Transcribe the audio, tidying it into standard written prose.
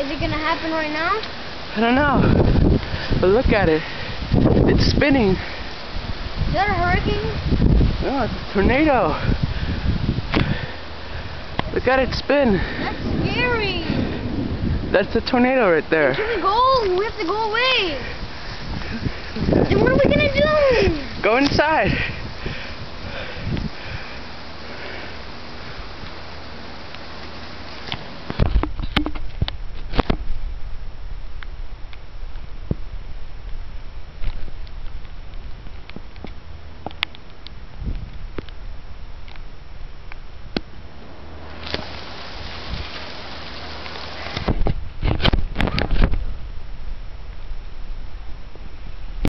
Is it gonna happen right now? I don't know. But look at it. It's spinning. Is that a hurricane? No, it's a tornado. Look at it spin. That's scary. That's a tornado right there. Can we go? We have to go away. And what are we gonna do? Go inside.